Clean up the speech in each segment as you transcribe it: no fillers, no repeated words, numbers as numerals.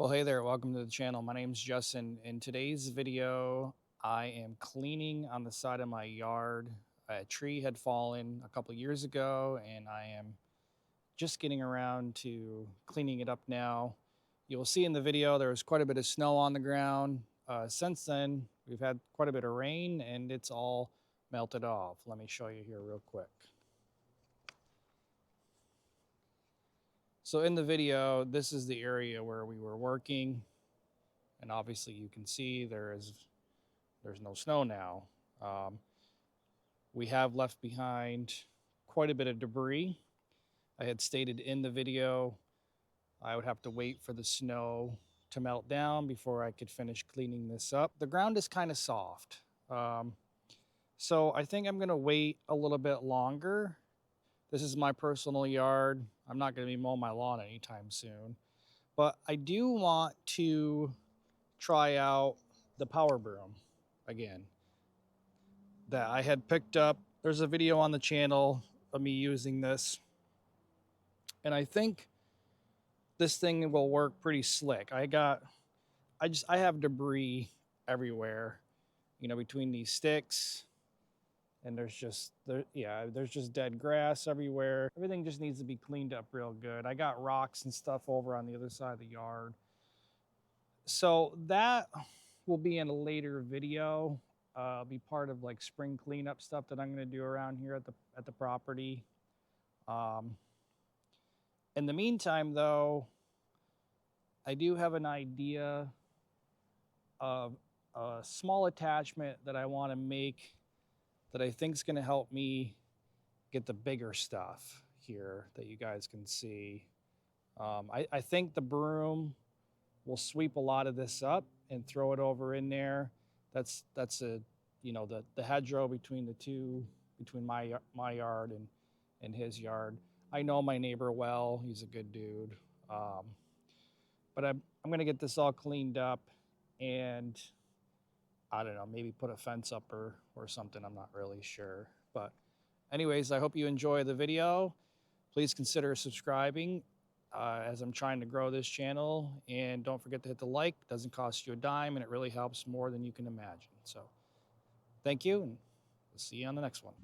Well, hey there, welcome to the channel. My name's Justin. In today's video, I am cleaning on the side of my yard. A tree had fallen a couple years ago, and I am just getting around to cleaning it up now. You'll see in the video there was quite a bit of snow on the ground. Since then, we've had quite a bit of rain, and it's all melted off. Let me show you here real quick. So in the video, this is the area where we were working. And obviously you can see there's no snow now. We have left behind quite a bit of debris. I had stated in the video I would have to wait for the snow to melt down before I could finish cleaning this up. The ground is kind of soft. So I think I'm gonna wait a little bit longer. This is my personal yard. I'm not gonna be mowing my lawn anytime soon. But I do want to try out the power broom again that I had picked up. There's a video on the channel of me using this, and I think this thing will work pretty slick. I have debris everywhere, between these sticks, and there's just dead grass everywhere. Everything just needs to be cleaned up real good. I got rocks and stuff over on the other side of the yard. So that will be in a later video. Be part of like spring cleanup stuff that I'm going to do around here at the property. In the meantime, though, I do have an idea of a small attachment that I want to make that I think is going to help me get the bigger stuff here that you guys can see. I think the broom will sweep a lot of this up and throw it over in there. That's the hedgerow between my yard and his yard. I know my neighbor well. He's a good dude. But I'm gonna get this all cleaned up, and I don't know, maybe put a fence up or something. I'm not really sure. But anyways, I hope you enjoy the video. Please consider subscribing as I'm trying to grow this channel. And don't forget to hit the like. It doesn't cost you a dime, and it really helps more than you can imagine. So thank you, and we'll see you on the next one.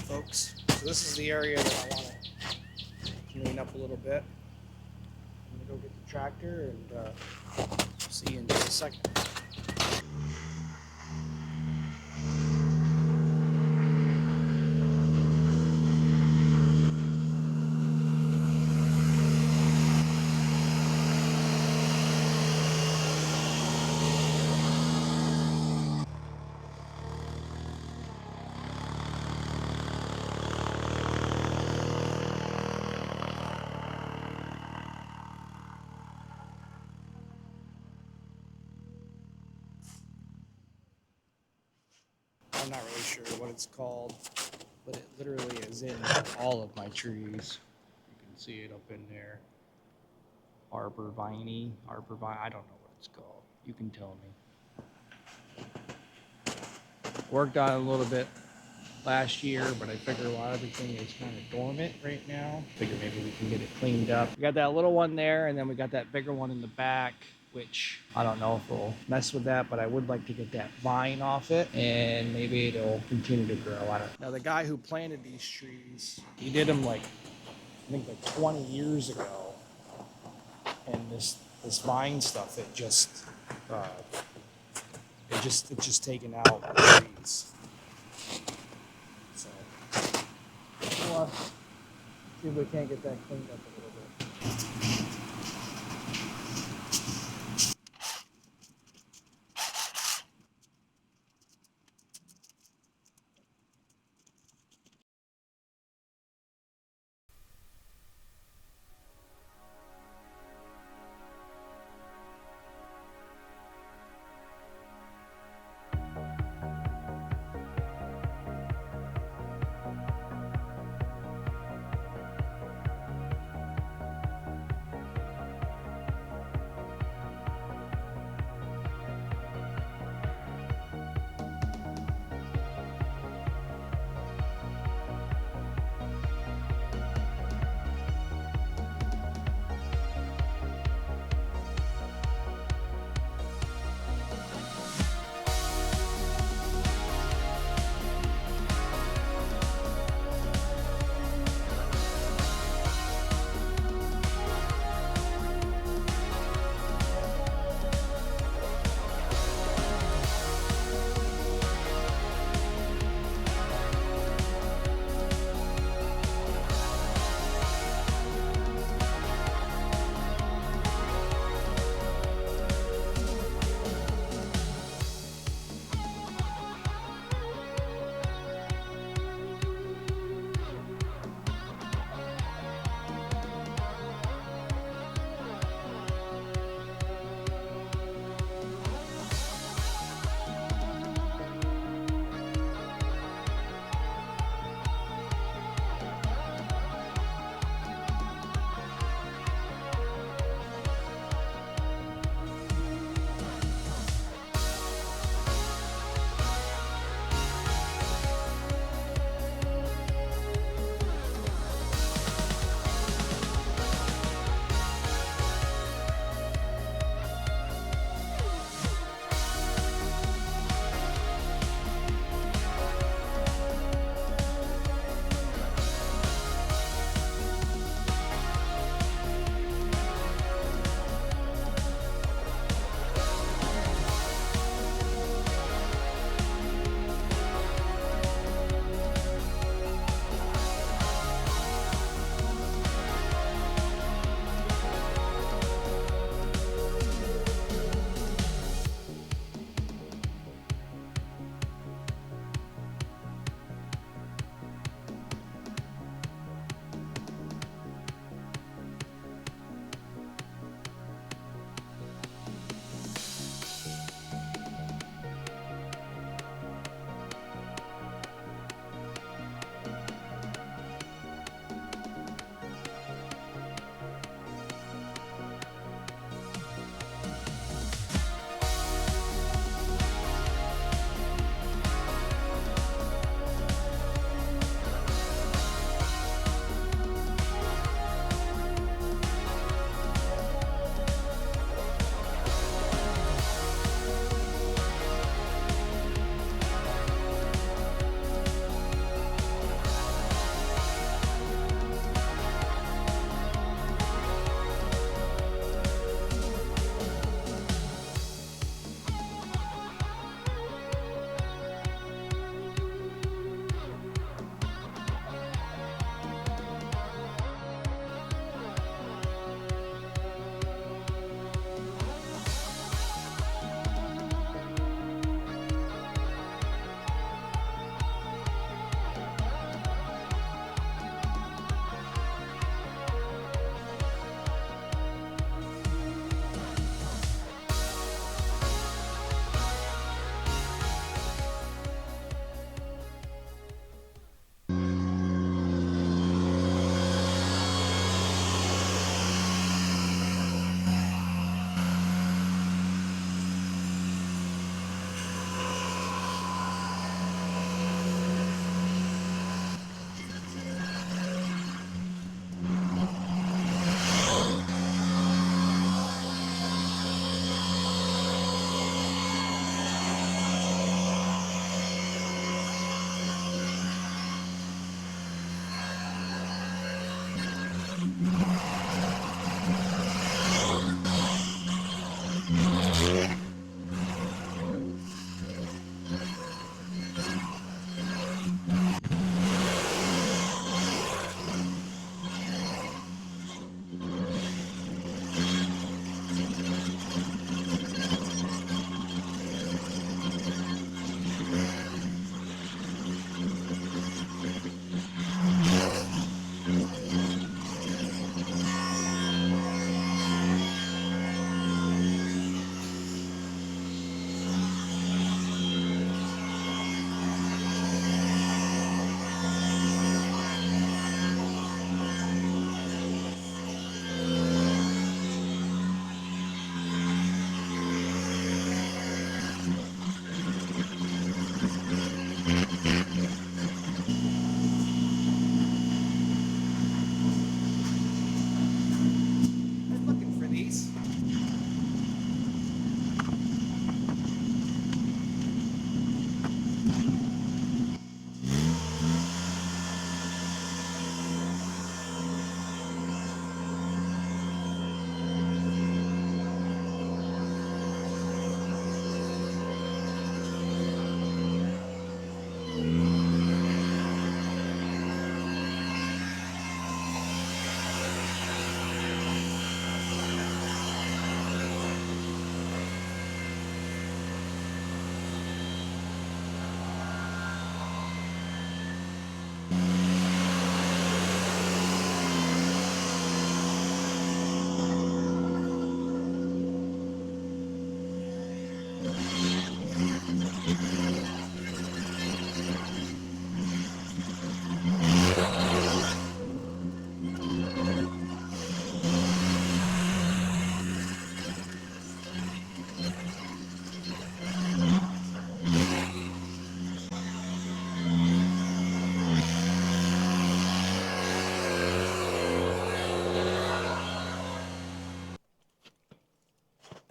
Folks, so this is the area that I want to clean up a little bit. I'm gonna go get the tractor and second. I'm not really sure what it's called, but it literally is in all of my trees. You can see it up in there. Arborvine, I don't know what it's called. You can tell me. Worked on it a little bit last year, but I figure while everything is kind of dormant right now, figure maybe we can get it cleaned up. We got that little one there, and then we got that bigger one in the back, which I don't know if we'll mess with that, but I would like to get that vine off it, and maybe it'll continue to grow. I don't know. Now, the guy who planted these trees, he did them like, I think like 20 years ago, and this vine stuff, it's just taken out the trees. So we'll see if we can't get that cleaned up a little bit.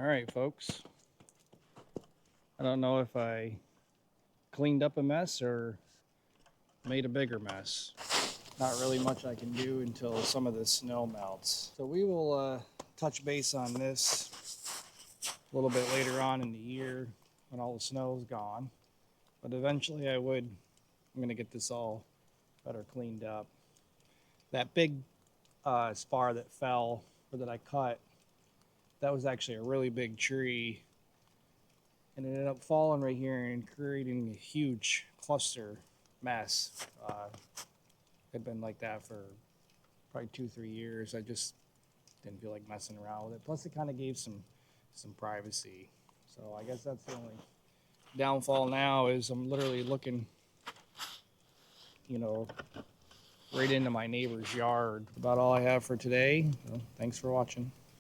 All right, folks. I don't know if I cleaned up a mess or made a bigger mess. Not really much I can do until some of the snow melts. So we will touch base on this a little bit later on in the year when all the snow is gone. But eventually I'm going to get this all better cleaned up. That big spar that fell, or that I cut, that was actually a really big tree. And it ended up falling right here and creating a huge cluster mess. Had been like that for probably 2-3 years. I just didn't feel like messing around with it. Plus, it kind of gave some privacy. So I guess that's the only downfall now is I'm literally looking, right into my neighbor's yard. About all I have for today. So thanks for watching.